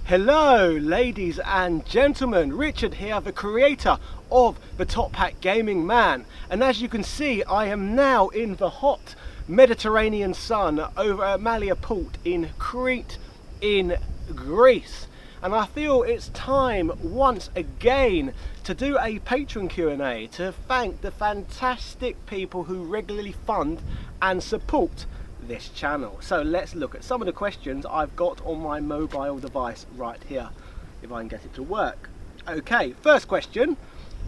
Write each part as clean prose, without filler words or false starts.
Hello ladies and gentlemen, Richard here, the creator of the Top Hat Gaming Man, and as you can see I am now in the hot Mediterranean sun over at Malia Port in Crete in Greece, and I feel it's time once again to do a Patreon Q&A to thank the fantastic people who regularly fund and support this channel. So let's look at some of the questions I've got on my mobile device right here, if I can get it to work. Okay, first question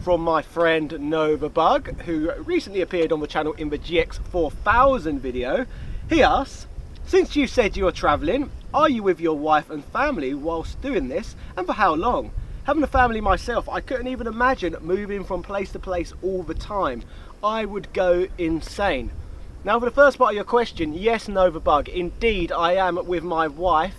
from my friend NovaBug, who recently appeared on the channel in the GX4000 video. He asks, since you said you are travelling, are you with your wife and family whilst doing this, and for how long? Having a family myself, I couldn't even imagine moving from place to place all the time. I would go insane. Now for the first part of your question, yes NovaBug, indeed I am with my wife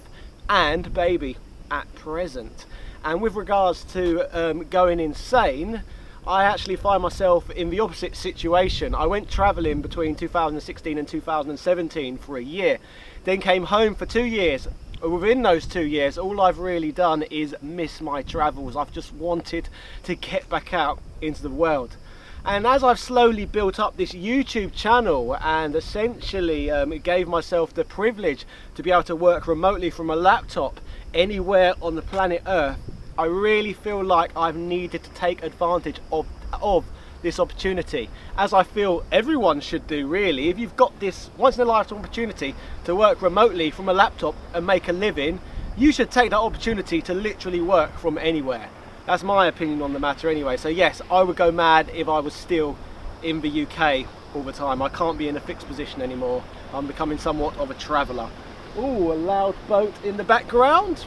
and baby at present. And with regards to going insane, I actually find myself in the opposite situation. I went travelling between 2016 and 2017 for a year, then came home for 2 years. Within those 2 years, all I've really done is miss my travels. I've just wanted to get back out into the world. And as I've slowly built up this YouTube channel and essentially gave myself the privilege to be able to work remotely from a laptop anywhere on the planet Earth, I really feel like I've needed to take advantage of this opportunity, as I feel everyone should do really. If you've got this once in a lifetime opportunity to work remotely from a laptop and make a living, you should take that opportunity to literally work from anywhere. That's my opinion on the matter anyway. So yes, I would go mad if I was still in the UK all the time. I can't be in a fixed position anymore. I'm becoming somewhat of a traveller. Ooh, a loud boat in the background.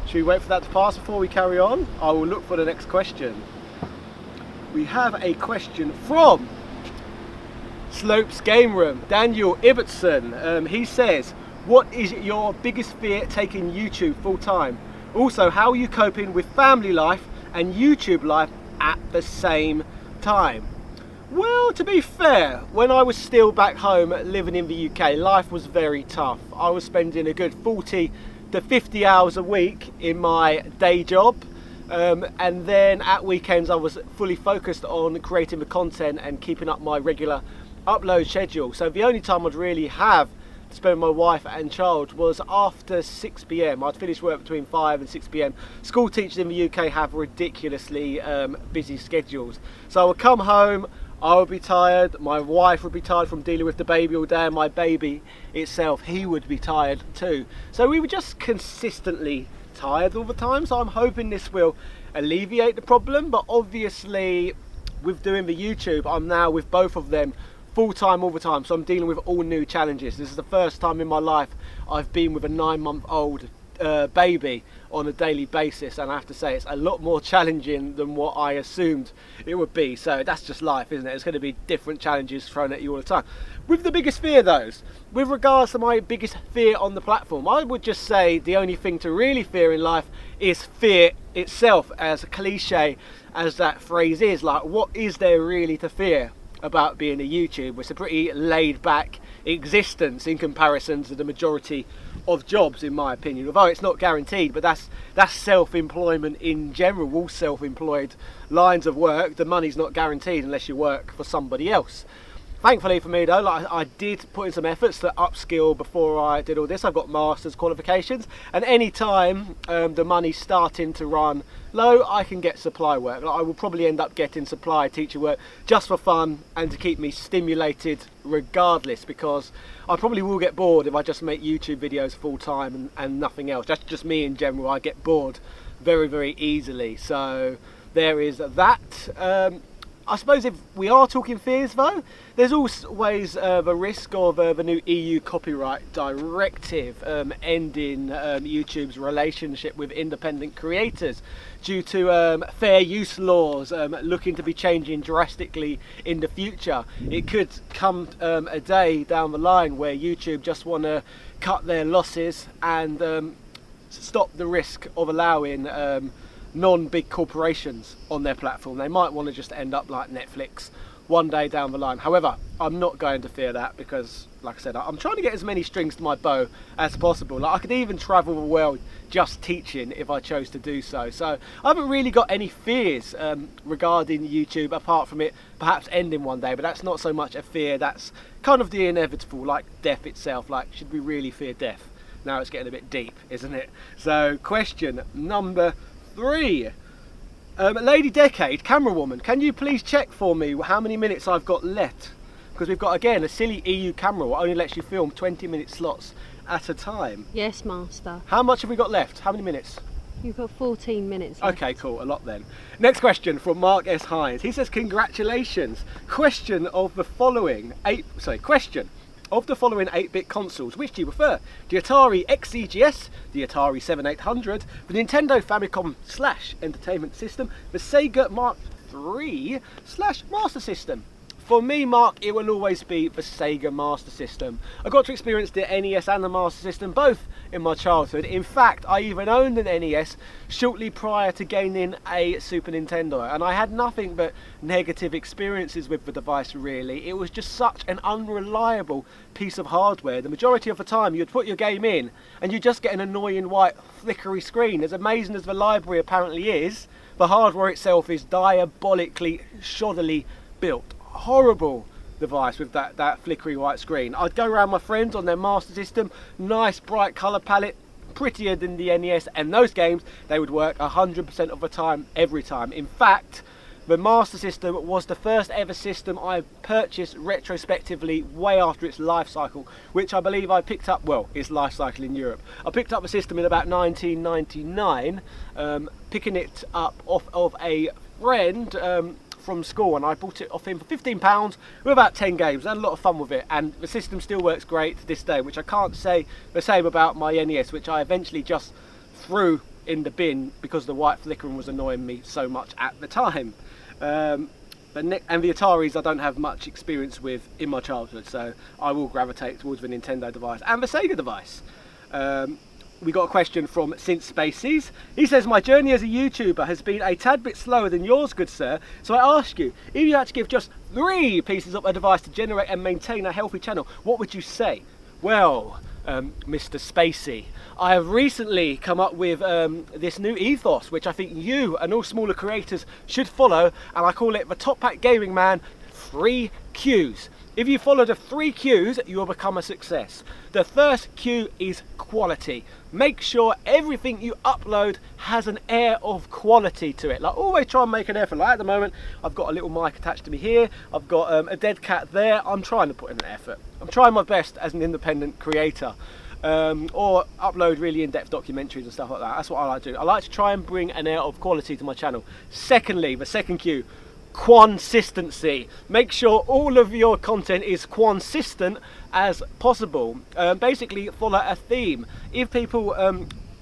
Should we wait for that to pass before we carry on? I will look for the next question. We have a question from Slopes Game Room, Daniel Ibbotson. He says, what is your biggest fear taking YouTube full time? Also, how are you coping with family life and YouTube life at the same time? Well, to be fair, when I was still back home living in the UK, life was very tough. I was spending a good 40 to 50 hours a week in my day job, and then at weekends I was fully focused on creating the content and keeping up my regular upload schedule. So the only time I'd really have to spend with my wife and child was after 6 p.m. I'd finish work between 5 and 6 p.m. School teachers in the UK have ridiculously busy schedules. So I would come home, I would be tired, my wife would be tired from dealing with the baby all day, and my baby itself, he would be tired too. So we were just consistently tired all the time. So I'm hoping this will alleviate the problem, but obviously with doing the YouTube, I'm now with both of them full time all the time, so I'm dealing with all new challenges. This is the first time in my life I've been with a 9-month-old baby on a daily basis, and I have to say it's a lot more challenging than what I assumed it would be. So that's just life, isn't it? It's going to be different challenges thrown at you all the time. With the biggest fear though, with regards to my biggest fear on the platform, I would just say the only thing to really fear in life is fear itself, as cliche as that phrase is. Like, what is there really to fear about being a YouTuber? It's a pretty laid back existence in comparison to the majority of jobs, in my opinion, although it's not guaranteed. But that's self-employment in general. All self-employed lines of work, the money's not guaranteed unless you work for somebody else. Thankfully for me though, like, I did put in some efforts to upskill before I did all this. I've got master's qualifications, and any time the money's starting to run low, I can get supply work. Like, I will probably end up getting supply teacher work just for fun and to keep me stimulated regardless, because I probably will get bored if I just make YouTube videos full time and nothing else. That's just me in general. I get bored very, very easily. So there is that. I suppose if we are talking fears though, there's always the risk of the new EU copyright directive ending YouTube's relationship with independent creators due to fair use laws looking to be changing drastically in the future. It could come a day down the line where YouTube just want to cut their losses and stop the risk of allowing non-big corporations on their platform. They might want to just end up like Netflix one day down the line. However, I'm not going to fear that because, like I said, I'm trying to get as many strings to my bow as possible. Like, I could even travel the world just teaching if I chose to do so. So I haven't really got any fears regarding YouTube, apart from it perhaps ending one day. But that's not so much a fear, that's kind of the inevitable, like death itself. Like, should we really fear death? Now it's getting a bit deep, isn't it? So question number 3. Lady Decade, camera woman, can you please check for me how many minutes I've got left? Because we've got, again, a silly EU camera that only lets you film 20-minute slots at a time. Yes, Master. How much have we got left? How many minutes? You've got 14 minutes left. Okay, cool, a lot then. Next question from Mark S. Hines. He says, congratulations. Question of the following 8-bit consoles, which do you prefer? The Atari XEGS, the Atari 7800, the Nintendo Famicom / Entertainment System, the Sega Mark III / Master System. For me, Mark, it will always be the Sega Master System. I got to experience the NES and the Master System both in my childhood. In fact, I even owned an NES shortly prior to gaining a Super Nintendo, and I had nothing but negative experiences with the device, really. It was just such an unreliable piece of hardware. The majority of the time, you'd put your game in, and you'd just get an annoying white flickery screen. As amazing as the library apparently is, the hardware itself is diabolically, shoddily built. Horrible device with that flickery white screen. I'd go around my friends on their Master System, nice bright colour palette, prettier than the NES, and those games, they would work 100% of the time, every time. In fact, the Master System was the first ever system I purchased retrospectively way after its life cycle, which I believe I picked up, well, its life cycle in Europe. I picked up the system in about 1999, picking it up off of a friend from school, and I bought it off him for £15 with about 10 games. I had a lot of fun with it, and the system still works great to this day, which I can't say the same about my NES, which I eventually just threw in the bin because the white flickering was annoying me so much at the time. And the Ataris I don't have much experience with in my childhood, so I will gravitate towards the Nintendo device and the Sega device. We got a question from Since Spaces. He says, my journey as a YouTuber has been a tad bit slower than yours, good sir. So I ask you, if you had to give just 3 pieces of advice to generate and maintain a healthy channel, what would you say? Well, Mr. Spacey, I have recently come up with this new ethos, which I think you and all smaller creators should follow, and I call it the Top Hat Gaming Man 3 Qs. If you follow the 3 Qs, you will become a success. The first Q is quality. Make sure everything you upload has an air of quality to it. Like, always try and make an effort. Like at the moment, I've got a little mic attached to me here. I've got a dead cat there. I'm trying to put in an effort. I'm trying my best as an independent creator. Or upload really in-depth documentaries and stuff like that. That's what I like to do. I like to try and bring an air of quality to my channel. Secondly, the second Q, consistency. Make sure all of your content is consistent as possible. Basically follow a theme. If people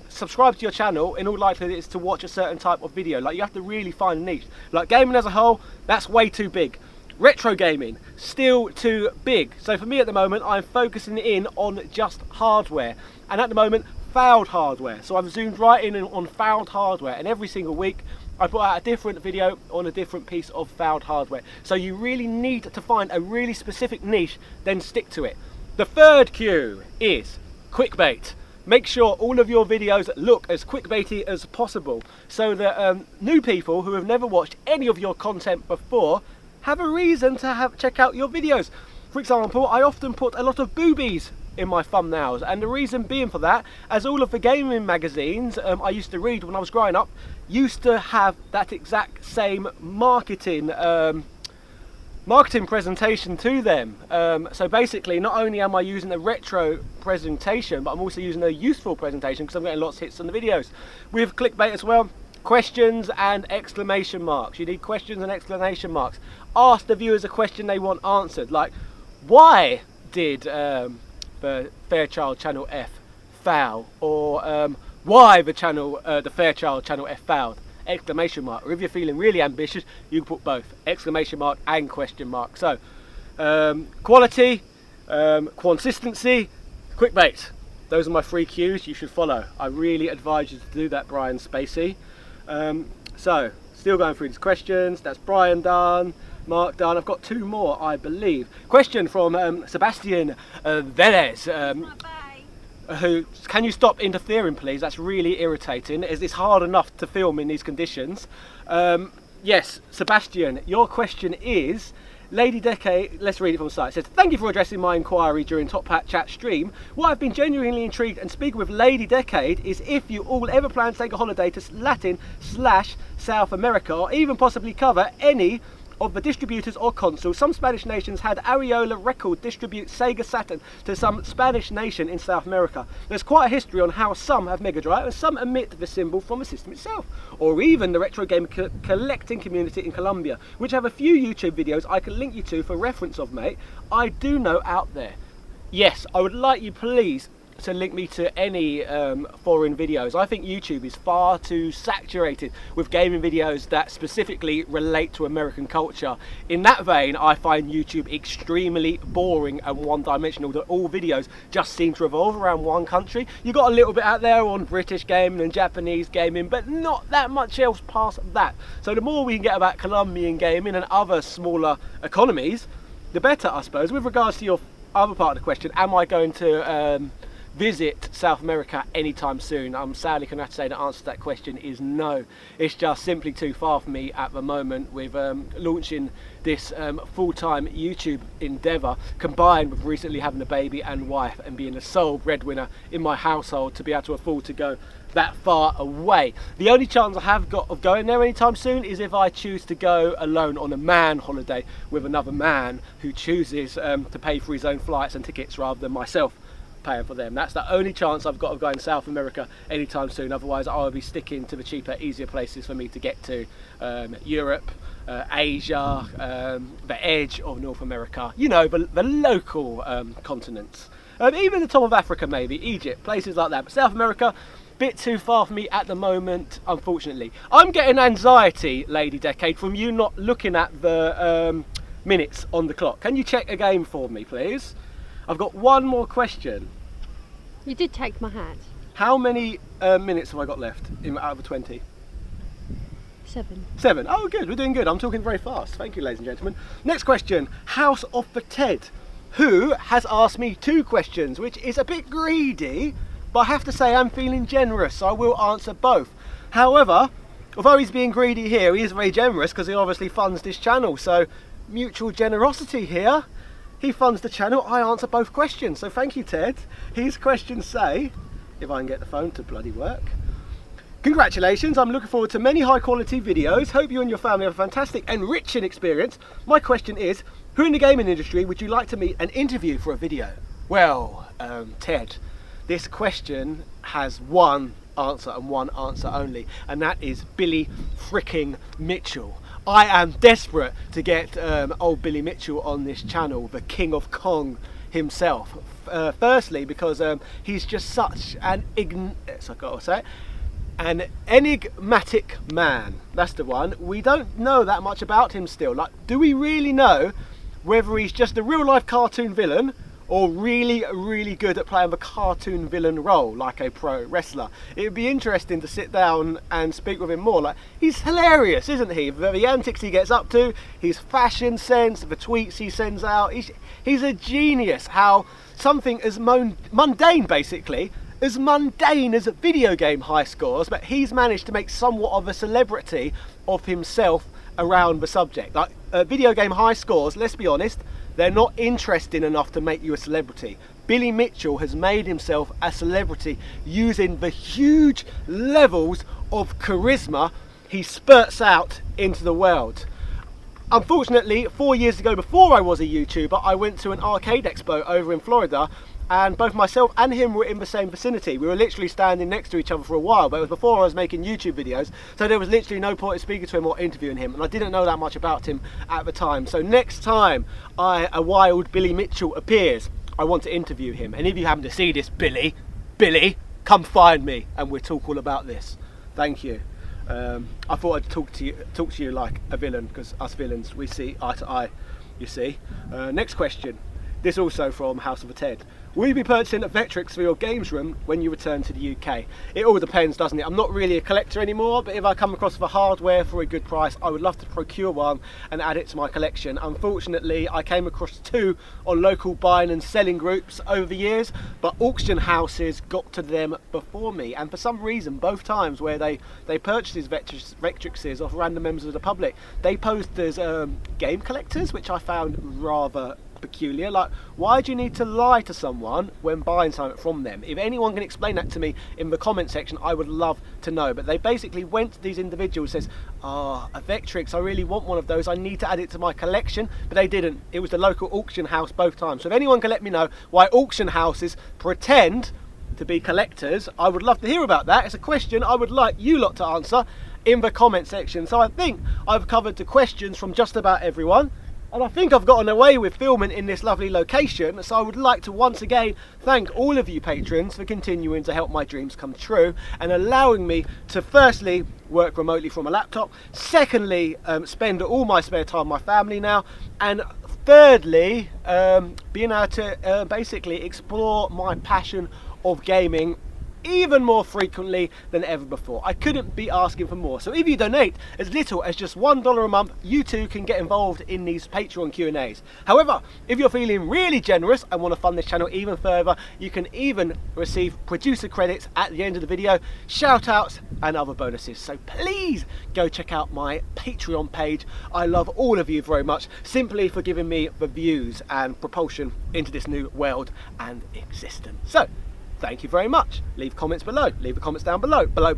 subscribe to your channel, in all likelihood it's to watch a certain type of video. Like, you have to really find a niche. Like gaming as a whole, that's way too big. Retro gaming, still too big. So for me at the moment, I'm focusing in on just hardware, and at the moment failed hardware. So I've zoomed right in on failed hardware, and every single week I put out a different video on a different piece of failed hardware. So you really need to find a really specific niche, then stick to it. The third Q is clickbait. Make sure all of your videos look as clickbaity as possible, so that new people who have never watched any of your content before have a reason to check out your videos. For example, I often put a lot of boobies in my thumbnails, and the reason being for that, as all of the gaming magazines I used to read when I was growing up used to have that exact same marketing presentation to them. So basically, not only am I using a retro presentation, but I'm also using a useful presentation because I'm getting lots of hits on the videos. With clickbait as well, questions and exclamation marks. You need questions and exclamation marks. Ask the viewers a question they want answered, like, why did the Fairchild Channel F fail? Or why the Fairchild Channel F failed? Exclamation mark. Or if you're feeling really ambitious, you can put both, exclamation mark and question mark. So quality, consistency, clickbait. Those are my 3 Qs you should follow. I really advise you to do that, Brian Spacey. So still going through these questions. That's Brian done. Mark done. I've got 2 more, I believe. Question from Sebastian Velez. Who, can you stop interfering, please? That's really irritating. It's hard enough to film in these conditions. Yes, Sebastian, your question is, Lady Decade, let's read it from the site. It says, thank you for addressing my inquiry during Top Hat Chat stream. What I've been genuinely intrigued and speaking with Lady Decade is if you all ever plan to take a holiday to Latin/South America, or even possibly cover any of the distributors or consoles. Some Spanish nations had Ariola Record distribute Sega Saturn to some Spanish nation in South America. There's quite a history on how some have Mega Drive and some emit the symbol from the system itself, or even the retro game collecting community in Colombia, which have a few YouTube videos I can link you to for reference of, mate. I do know out there. Yes, I would like you please to link me to any foreign videos. I think YouTube is far too saturated with gaming videos that specifically relate to American culture. In that vein, I find YouTube extremely boring and one-dimensional, that all videos just seem to revolve around one country. You got a little bit out there on British gaming and Japanese gaming, but not that much else past that. So the more we can get about Colombian gaming and other smaller economies, the better, I suppose. With regards to your other part of the question, am I going to visit South America anytime soon? I'm sadly going to have to say the answer to that question is no. It's just simply too far for me at the moment with launching this full-time YouTube endeavour, combined with recently having a baby and wife and being the sole breadwinner in my household to be able to afford to go that far away. The only chance I have got of going there anytime soon is if I choose to go alone on a man holiday with another man who chooses to pay for his own flights and tickets rather than myself paying for them. That's the only chance I've got of going to South America anytime soon. Otherwise I'll be sticking to the cheaper, easier places for me to get to. Europe, Asia, the edge of North America, you know, the local continents. Even the top of Africa maybe, Egypt, places like that. But South America, bit too far for me at the moment, unfortunately. I'm getting anxiety, Lady Decade, from you not looking at the minutes on the clock. Can you check again for me, please? I've got one more question. You did take my hat. How many minutes have I got left out of the 20? 7. 7. Oh, good. We're doing good. I'm talking very fast. Thank you, ladies and gentlemen. Next question. House of the Ted, who has asked me 2 questions, which is a bit greedy, but I have to say I'm feeling generous, so I will answer both. However, although he's being greedy here, he is very generous because he obviously funds this channel. So mutual generosity here. He funds the channel, I answer both questions. So thank you, Ted. His questions say, if I can get the phone to bloody work. Congratulations, I'm looking forward to many high quality videos. Hope you and your family have a fantastic, enriching experience. My question is, who in the gaming industry would you like to meet and interview for a video? Well, Ted, this question has one answer and one answer only, and that is Billy fricking Mitchell. I am desperate to get old Billy Mitchell on this channel, the King of Kong himself. Firstly, because he's just such an enigmatic man. That's the one. We don't know that much about him still. Like, do we really know whether he's just a real life cartoon villain or really good at playing the cartoon villain role like a pro wrestler? It would be interesting to sit down and speak with him more. Like, he's hilarious, isn't he? The antics he gets up to, his fashion sense, the tweets he sends out. He's a genius. How something as mundane, basically, as mundane as video game high scores, but he's managed to make somewhat of a celebrity of himself around the subject. Like video game high scores, let's be honest, they're not interesting enough to make you a celebrity. Billy Mitchell has made himself a celebrity using the huge levels of charisma he spurts out into the world. Unfortunately, 4 years ago, before I was a YouTuber, I went to an arcade expo over in Florida, and both myself and him were in the same vicinity. We were literally standing next to each other for a while, but it was before I was making YouTube videos, so there was literally no point in speaking to him or interviewing him, and I didn't know that much about him at the time. So next time a wild Billy Mitchell appears, I want to interview him. And if you happen to see this, Billy, come find me and we'll talk all about this. Thank you. I thought I'd talk to you like a villain, because us villains, we see eye to eye, you see. Next question. This also from House of a Ted. Will you be purchasing a Vectrix for your games room when you return to the UK? It all depends, doesn't it? I'm not really a collector anymore, but if I come across the hardware for a good price, I would love to procure one and add it to my collection. Unfortunately, I came across 2 on local buying and selling groups over the years, but auction houses got to them before me, and for some reason, both times where they purchased these Vectrixes off random members of the public, they posed as game collectors, which I found rather peculiar. Like, why do you need to lie to someone when buying something from them? If anyone can explain that to me in the comment section, I would love to know. But they basically went to these individuals and says, a Vectrix, I really want one of those, I need to add it to my collection, but they didn't. It was the local auction house both times. So if anyone can let me know why auction houses pretend to be collectors, I would love to hear about that. It's a question I would like you lot to answer in the comment section. So I think I've covered the questions from just about everyone, and I think I've gotten away with filming in this lovely location. So I would like to once again thank all of you patrons for continuing to help my dreams come true and allowing me to firstly work remotely from a laptop, secondly spend all my spare time with my family now, and thirdly being able to basically explore my passion of gaming even more frequently than ever before. I couldn't be asking for more. So if you donate as little as just $1 a month, you too can get involved in these Patreon Q&As. However, if you're feeling really generous and want to fund this channel even further, you can even receive producer credits at the end of the video, shout outs and other bonuses. So please go check out my Patreon page. I love all of you very much, simply for giving me the views and propulsion into this new world and existence. So thank you very much. Leave comments below. Leave the comments down below. Below.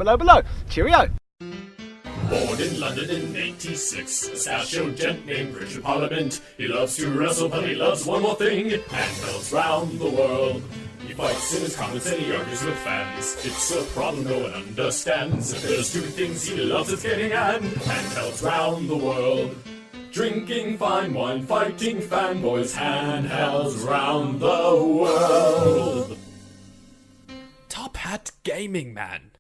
Cheerio. Born in London in '86, a stacho gent named Richard Parliament. He loves to wrestle, but he loves one more thing: handhelds round the world. He fights in his comments and he argues with fans. It's a problem no one understands. There's 2 things he loves, it's getting and handhelds round the world. Drinking fine wine, fighting fanboys, handhelds round the world. Top Hat Gaming Man.